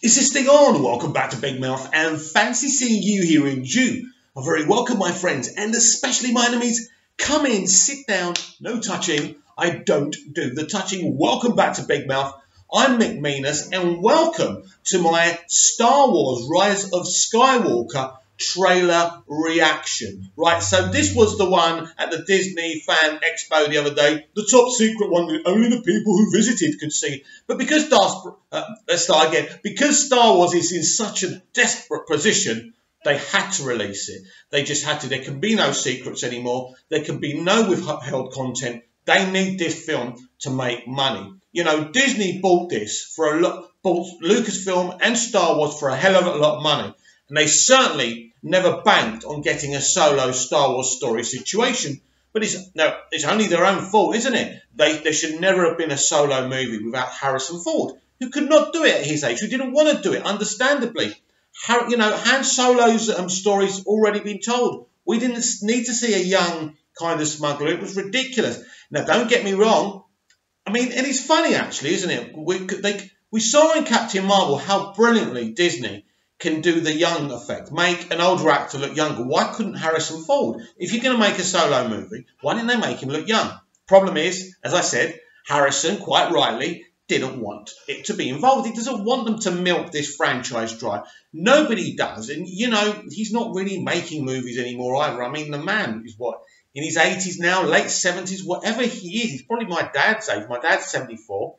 Is this thing on? Welcome back to Big Mouth and fancy seeing you here in June. A very welcome, my friends, and especially my enemies. Come in, sit down, no touching. I don't do the touching. Welcome back to Big Mouth. I'm Mick Meanus and welcome to my Star Wars Rise of Skywalker trailer reaction. Right, so this was the one at the Disney Fan Expo the other day. The top secret one that only the people who visited could see. But because because Star Wars is in such a desperate position, they had to release it. They just had to. There can be no secrets anymore. There can be no withheld content. They need this film to make money. You know, Disney bought this for bought Lucasfilm and Star Wars for a hell of a lot of money. And they certainly never banked on getting a solo Star Wars story situation. But it's only their own fault, isn't it? There should never have been a solo movie without Harrison Ford, who could not do it at his age, who didn't want to do it, understandably. Han Solo's story's already been told. We didn't need to see a young kind of smuggler. It was ridiculous. Now, don't get me wrong. I mean, and it's funny, actually, isn't it? We saw in Captain Marvel how brilliantly Disney can do the young effect, make an older actor look younger. Why couldn't Harrison Ford? If you're going to make a solo movie, why didn't they make him look young? Problem is, as I said, Harrison, quite rightly, didn't want it to be involved. He doesn't want them to milk this franchise dry. Nobody does. And, you know, he's not really making movies anymore either. I mean, the man is what, in his 80s now, late 70s, whatever he is. He's probably my dad's age. My dad's 74.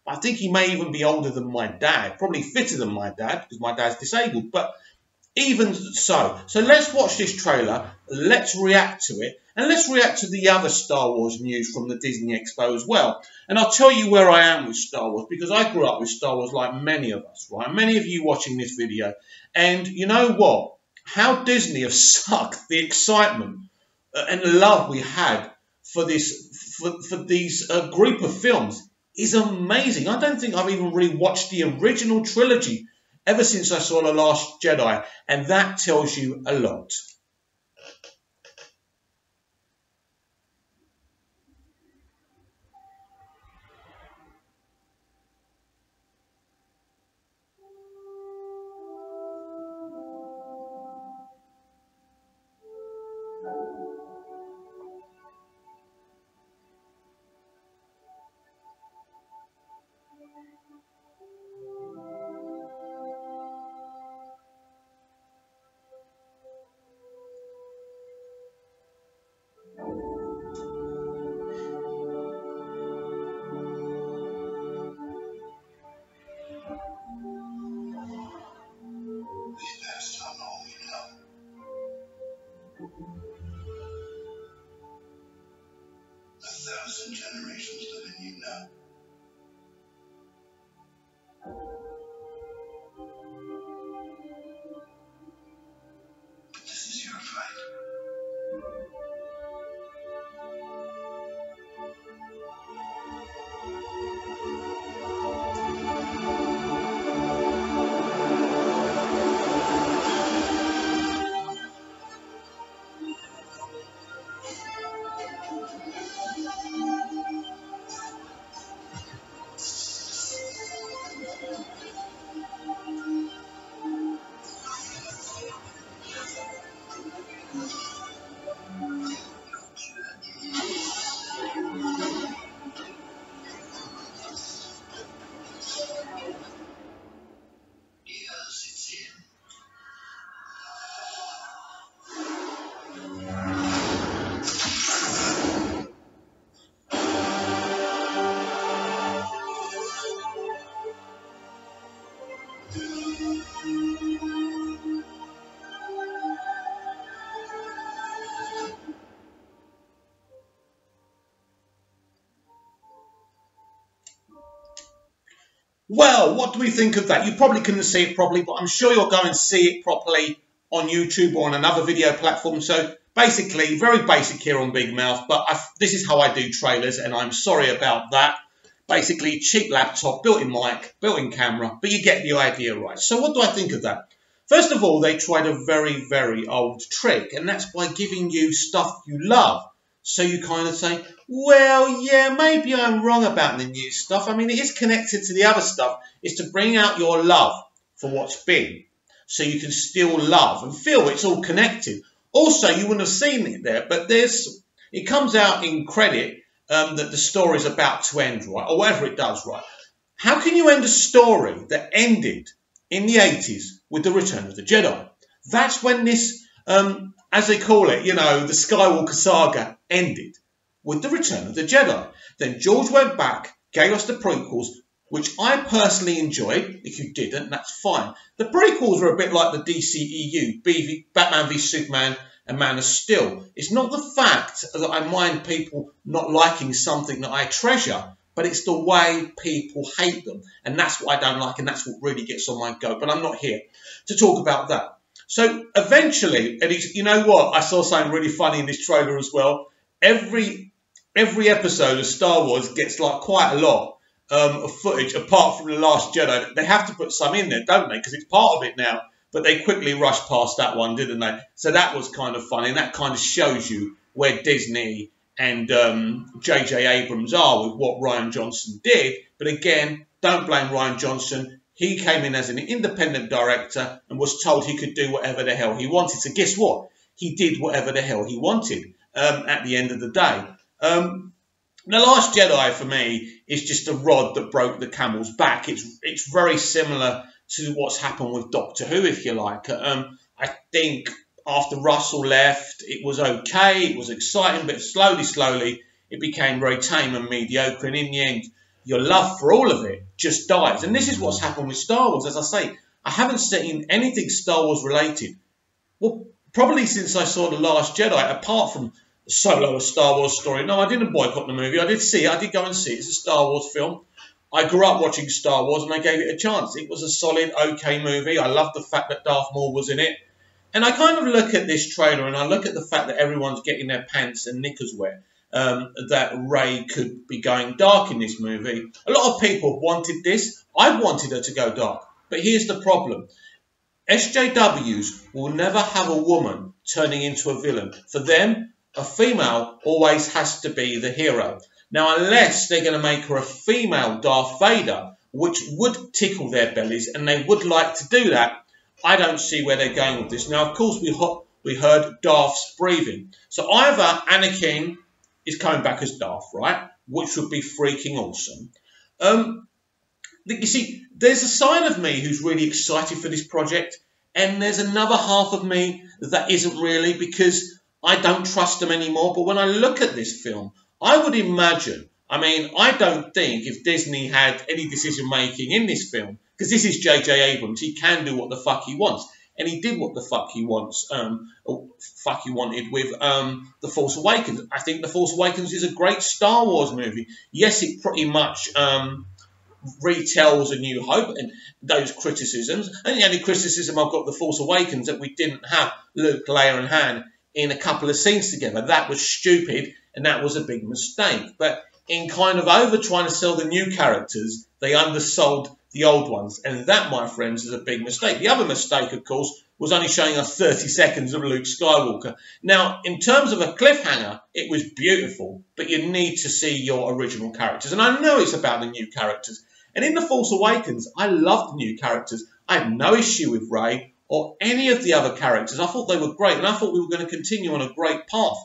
I think he may even be older than my dad, probably fitter than my dad, because my dad's disabled. But even so let's watch this trailer, let's react to it, and let's react to the other Star Wars news from the Disney Expo as well. And I'll tell you where I am with Star Wars, because I grew up with Star Wars like many of us, right? Many of you watching this video. And you know what? How Disney have sucked the excitement and the love we had for these group of films is amazing. I don't think I've even really watched the original trilogy ever since I saw The Last Jedi, and that tells you a lot. Generations live in you now. But this is your fight. Well, what do we think of that? You probably couldn't see it properly, but I'm sure you'll go and see it properly on YouTube or on another video platform. So basically, very basic here on Big Mouth, but this is how I do trailers, and I'm sorry about that. Basically, cheap laptop, built-in mic, built-in camera, but you get the idea, right? So what do I think of that? First of all, they tried a very, very old trick, and that's by giving you stuff you love. So you kind of say, well, yeah, maybe I'm wrong about the new stuff. I mean, it is connected to the other stuff. It's to bring out your love for what's been, so you can still love and feel it's all connected. Also, you wouldn't have seen it there, but it comes out in credit that the story's about to end, right, or whatever it does, right. How can you end a story that ended in the 80s with the Return of the Jedi? That's when this, as they call it, you know, the Skywalker saga ended with the Return of the Jedi. Then George went back, gave us the prequels, which I personally enjoyed. If you didn't, that's fine. The prequels were a bit like the DCEU, Batman v Superman and Man of Steel. It's not the fact that I mind people not liking something that I treasure, but it's the way people hate them. And that's what I don't like, and that's what really gets on my goat. But I'm not here to talk about that. So eventually, and you know what? I saw something really funny in this trailer as well. Every episode of Star Wars gets like quite a lot of footage, apart from The Last Jedi. They have to put some in there, don't they? Because it's part of it now. But they quickly rushed past that one, didn't they? So that was kind of funny, and that kind of shows you where Disney and J.J. Abrams are with what Rian Johnson did. But again, don't blame Rian Johnson. He came in as an independent director and was told he could do whatever the hell he wanted. So guess what? He did whatever the hell he wanted at the end of the day. The Last Jedi, for me, is just a rod that broke the camel's back. It's very similar to what's happened with Doctor Who, if you like. I think after Russell left, it was okay, it was exciting, but slowly, it became very tame and mediocre. And in the end, your love for all of it just dies. And this is what's happened with Star Wars. As I say, I haven't seen anything Star Wars related, well, probably since I saw The Last Jedi, apart from the Solo, a Star Wars story. No, I didn't boycott the movie. I did see it. I did go and see it. It's a Star Wars film. I grew up watching Star Wars and I gave it a chance. It was a solid, okay movie. I loved the fact that Darth Maul was in it. And I kind of look at this trailer and I look at the fact that everyone's getting their pants and knickers wet, that Rey could be going dark in this movie. A lot of people wanted this. I wanted her to go dark. But here's the problem. SJWs will never have a woman turning into a villain. For them, a female always has to be the hero. Now, unless they're going to make her a female Darth Vader, which would tickle their bellies, and they would like to do that, I don't see where they're going with this. Now, of course, we heard Darth's breathing. So either Anakin is coming back as Darth, right? Which would be freaking awesome. You see, there's a side of me who's really excited for this project, and there's another half of me that isn't really, because I don't trust them anymore. But when I look at this film, I would imagine, I mean, I don't think if Disney had any decision-making in this film, because this is J.J. Abrams, he can do what the fuck he wants. And he did what the fuck he wants, wanted with The Force Awakens. I think The Force Awakens is a great Star Wars movie. Yes, it pretty much retells A New Hope and those criticisms. And the only criticism I've got The Force Awakens that we didn't have Luke, Leia and Han in a couple of scenes together. That was stupid. And that was a big mistake. But in kind of over trying to sell the new characters, they undersold the old ones. And that, my friends, is a big mistake. The other mistake, of course, was only showing us 30 seconds of Luke Skywalker. Now, in terms of a cliffhanger, it was beautiful. But you need to see your original characters. And I know it's about the new characters. And in The Force Awakens, I loved the new characters. I had no issue with Rey or any of the other characters. I thought they were great. And I thought we were going to continue on a great path.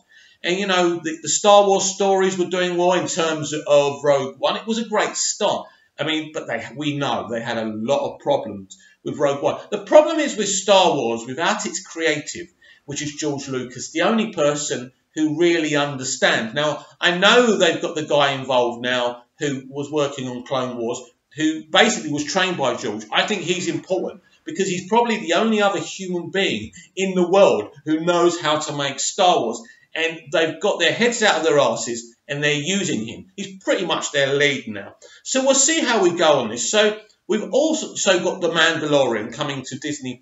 And, you know, the Star Wars stories were doing well in terms of Rogue One. It was a great start. I mean, but we know they had a lot of problems with Rogue One. The problem is with Star Wars, without its creative, which is George Lucas, the only person who really understands. Now, I know they've got the guy involved now who was working on Clone Wars, who basically was trained by George. I think he's important because he's probably the only other human being in the world who knows how to make Star Wars. And they've got their heads out of their asses and they're using him. He's pretty much their lead now. So we'll see how we go on this. So we've also got The Mandalorian coming to Disney+.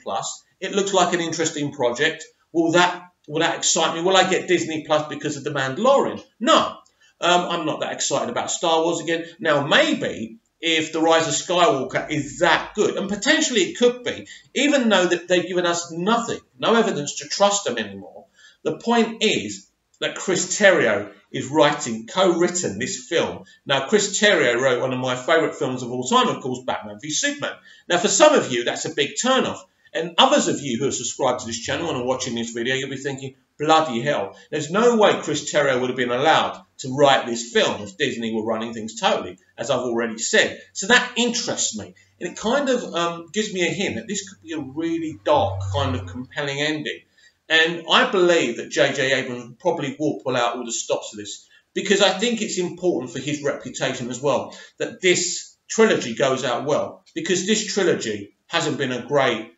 It looks like an interesting project. Will that excite me? Will I get Disney+ because of The Mandalorian? No. I'm not that excited about Star Wars again. Now, maybe if The Rise of Skywalker is that good, and potentially it could be, even though that they've given us nothing, no evidence to trust them anymore. The point is, that Chris Terrio is writing, co-written this film. Now, Chris Terrio wrote one of my favourite films of all time, of course, Batman v Superman. Now, for some of you, that's a big turn-off. And others of you who are subscribed to this channel and are watching this video, you'll be thinking, bloody hell, there's no way Chris Terrio would have been allowed to write this film if Disney were running things totally, as I've already said. So that interests me. And it kind of gives me a hint that this could be a really dark, kind of compelling ending. And I believe that J.J. Abrams probably will pull out all the stops of this, because I think it's important for his reputation as well that this trilogy goes out well, because this trilogy hasn't been a great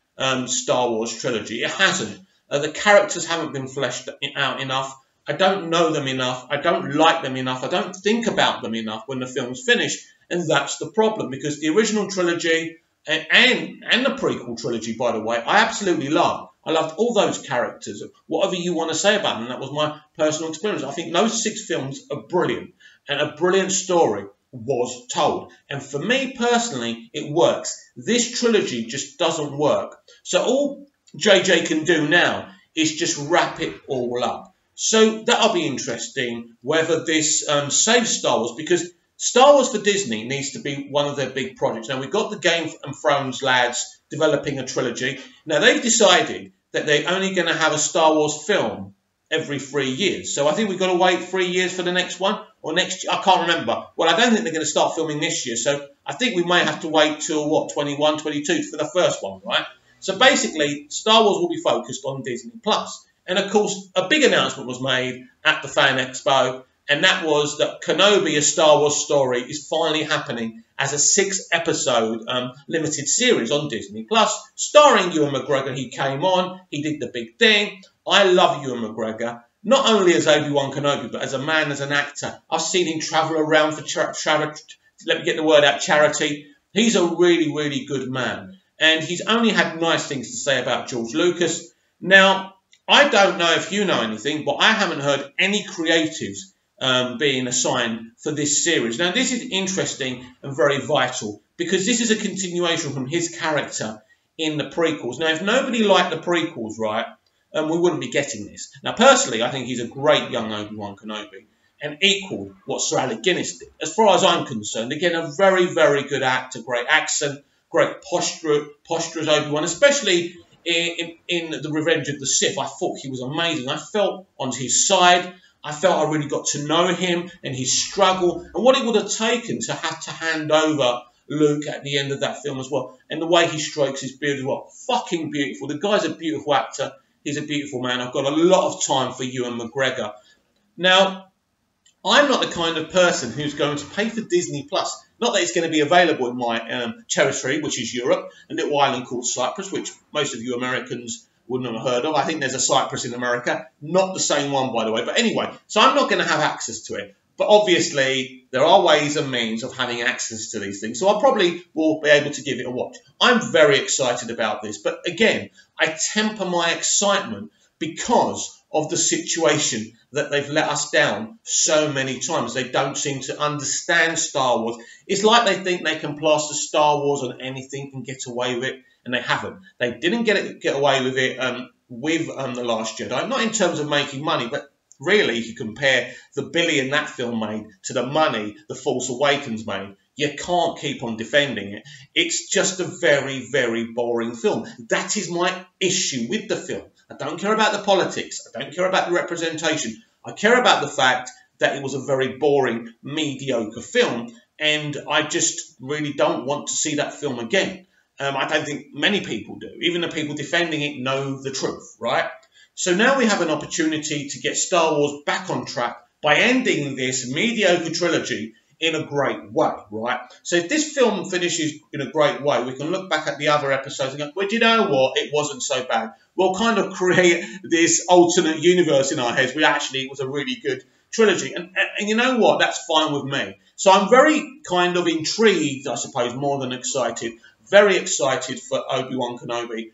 Star Wars trilogy. It hasn't. The characters haven't been fleshed out enough. I don't know them enough. I don't like them enough. I don't think about them enough when the film's finished. And that's the problem, because the original trilogy and the prequel trilogy, by the way, I absolutely love. I loved all those characters. Whatever you want to say about them, that was my personal experience. I think those 6 films are brilliant, and a brilliant story was told. And for me personally, it works. This trilogy just doesn't work. So all JJ can do now is just wrap it all up. So that'll be interesting whether this saves Star Wars, because Star Wars for Disney needs to be one of their big projects. Now, we've got the Game of Thrones lads developing a trilogy. Now, they've decided that they're only going to have a Star Wars film every 3 years. So I think we've got to wait 3 years for the next one, or next year. I can't remember. Well, I don't think they're going to start filming this year. So I think we may have to wait till, what, 21, 22 for the first one, right? So basically, Star Wars will be focused on Disney+. And of course, a big announcement was made at the Fan Expo, and that was that Kenobi, a Star Wars story, is finally happening as a 6-episode limited series on Disney+, starring Ewan McGregor. He came on, he did the big thing. I love Ewan McGregor, not only as Obi-Wan Kenobi, but as a man, as an actor. I've seen him travel around for charity. He's a really, really good man. And he's only had nice things to say about George Lucas. Now, I don't know if you know anything, but I haven't heard any creatives being assigned for this series. Now, this is interesting and very vital, because this is a continuation from his character in the prequels. Now, if nobody liked the prequels, right, we wouldn't be getting this. Now, personally, I think he's a great young Obi-Wan Kenobi and equaled what Sir Alec Guinness did. As far as I'm concerned, again, a very, very good actor, great accent, great posture as Obi-Wan, especially in The Revenge of the Sith. I thought he was amazing. I felt on his side. I felt I really got to know him and his struggle and what it would have taken to have to hand over Luke at the end of that film as well. And the way he strokes his beard as well. Fucking beautiful. The guy's a beautiful actor. He's a beautiful man. I've got a lot of time for Ewan McGregor. Now, I'm not the kind of person who's going to pay for Disney+. Not that it's going to be available in my territory, which is Europe, a little island called Cyprus, which most of you Americans wouldn't have heard of. I think there's a Cyprus in America. Not the same one, by the way. But anyway, so I'm not going to have access to it. But obviously, there are ways and means of having access to these things. So I probably will be able to give it a watch. I'm very excited about this. But again, I temper my excitement because of the situation that they've let us down so many times. They don't seem to understand Star Wars. It's like they think they can plaster Star Wars on anything and get away with it, and they haven't. They didn't get away with it with The Last Jedi, not in terms of making money, but really, if you compare the billion that film made to the money The Force Awakens made, you can't keep on defending it. It's just a very, very boring film. That is my issue with the film. I don't care about the politics. I don't care about the representation. I care about the fact that it was a very boring, mediocre film, and I just really don't want to see that film again. I don't think many people do. Even the people defending it know the truth, right? So now we have an opportunity to get Star Wars back on track by ending this mediocre trilogy in a great way, right? So if this film finishes in a great way, we can look back at the other episodes and go, well, do you know what? It wasn't so bad. We'll kind of create this alternate universe in our heads where actually it was a really good trilogy. And you know what? That's fine with me. So I'm very kind of intrigued, I suppose, more than excited. Very excited for Obi-Wan Kenobi.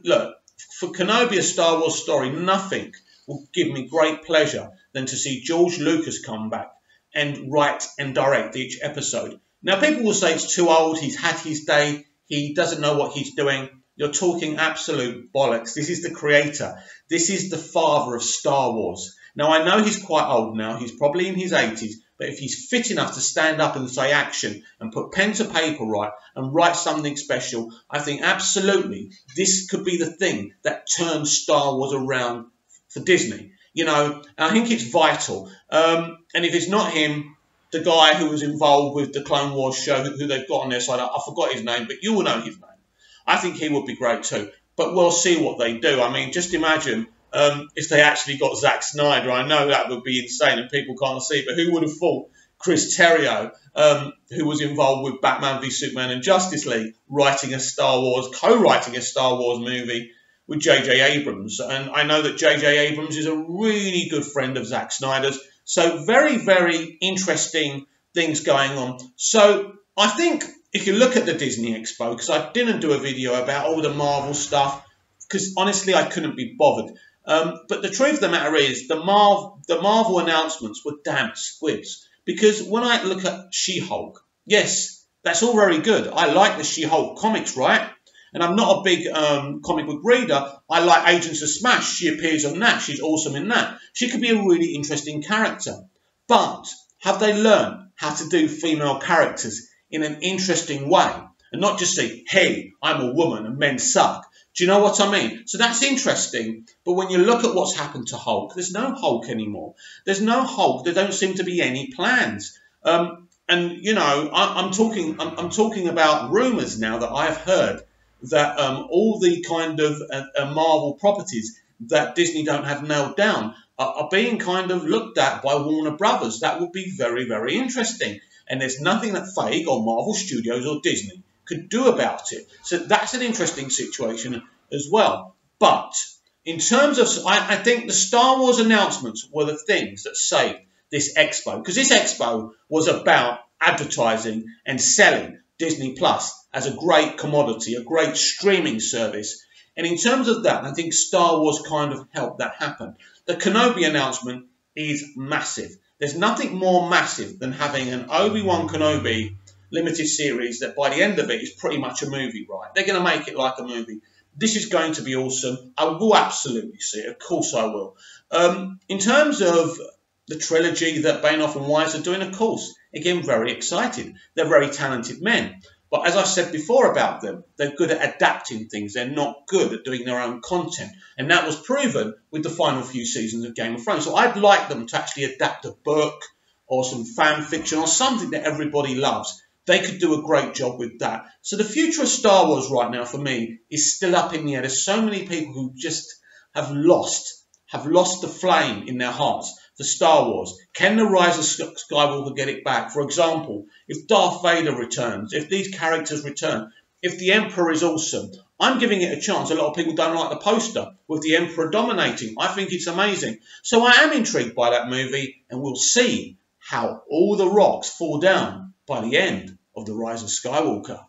Look, for Kenobi, a Star Wars story, nothing will give me great pleasure than to see George Lucas come back and write and direct each episode. Now, people will say it's too old, he's had his day, he doesn't know what he's doing. You're talking absolute bollocks. This is the creator. This is the father of Star Wars. Now, I know he's quite old now. He's probably in his 80s. But if he's fit enough to stand up and say action and put pen to paper right and write something special, I think absolutely this could be the thing that turns Star Wars around for Disney. You know, and I think it's vital. And if it's not him, the guy who was involved with the Clone Wars show, who they've got on their side, I forgot his name, but you will know his name. I think he would be great too. But we'll see what they do. I mean, just imagine if they actually got Zack Snyder. I know that would be insane and people can't see, but who would have thought Chris Terrio, who was involved with Batman v Superman and Justice League, co-writing a Star Wars movie with J.J. Abrams. And I know that J.J. Abrams is a really good friend of Zack Snyder's. So very, very interesting things going on. So I think if you look at the Disney Expo, because I didn't do a video about all the Marvel stuff, because honestly I couldn't be bothered. But the truth of the matter is the Marvel announcements were damn squibs. Because when I look at She-Hulk, yes, that's all very good. I like the She-Hulk comics, right? And I'm not a big comic book reader. I like Agents of Smash. She appears on that. She's awesome in that. She could be a really interesting character. But have they learned how to do female characters in an interesting way? And not just say, hey, I'm a woman and men suck. Do you know what I mean? So that's interesting. But when you look at what's happened to Hulk, there's no Hulk anymore. There's no Hulk. There don't seem to be any plans. And, you know, I'm talking about rumours now that I've heard that all the kind of Marvel properties that Disney don't have nailed down are being kind of looked at by Warner Brothers. That would be very, very interesting. And there's nothing that Feige or Marvel Studios or Disney could do about it. So that's an interesting situation as well. But in terms of, I think the Star Wars announcements were the things that saved this expo. Because this expo was about advertising and selling Disney Plus as a great commodity, a great streaming service. And in terms of that, I think Star Wars kind of helped that happen. The Kenobi announcement is massive. There's nothing more massive than having an Obi-Wan Kenobi limited series that by the end of it is pretty much a movie, right? They're going to make it like a movie. This is going to be awesome. I will absolutely see it. Of course I will. In terms of the trilogy that Bainoff and Wise are doing, of course, again, very excited. They're very talented men. But as I said before about them, they're good at adapting things. They're not good at doing their own content. And that was proven with the final few seasons of Game of Thrones. So I'd like them to actually adapt a book or some fan fiction or something that everybody loves. They could do a great job with that. So the future of Star Wars right now for me is still up in the air. There's so many people who just have lost the flame in their hearts for Star Wars. Can the Rise of Skywalker get it back? For example, if Darth Vader returns, if these characters return, if the Emperor is awesome, I'm giving it a chance. A lot of people don't like the poster with the Emperor dominating. I think it's amazing. So I am intrigued by that movie, and we'll see how all the rocks fall down by the end of The Rise of Skywalker.